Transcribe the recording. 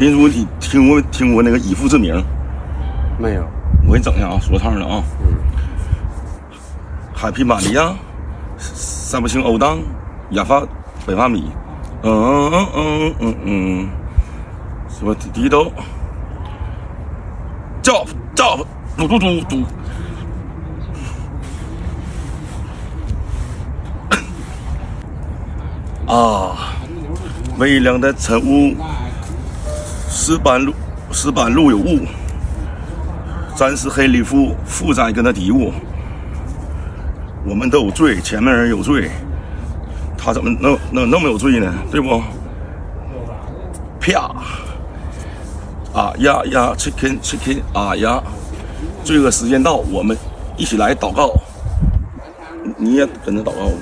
民族，你听过那个以父之名？没有。我给你整一下啊，说唱的啊。海皮玛利亚，三不清欧当，亚发北发米，什么地都，叫嘟，啊，微凉的晨雾，石板路有雾，咱是黑里夫，负债跟他敌物。我们都有罪，前面人有罪，他怎么能那么有罪呢？对不？啪！啊呀 chicken 啊呀！罪恶时间到，我们一起来祷告。你也跟着祷告。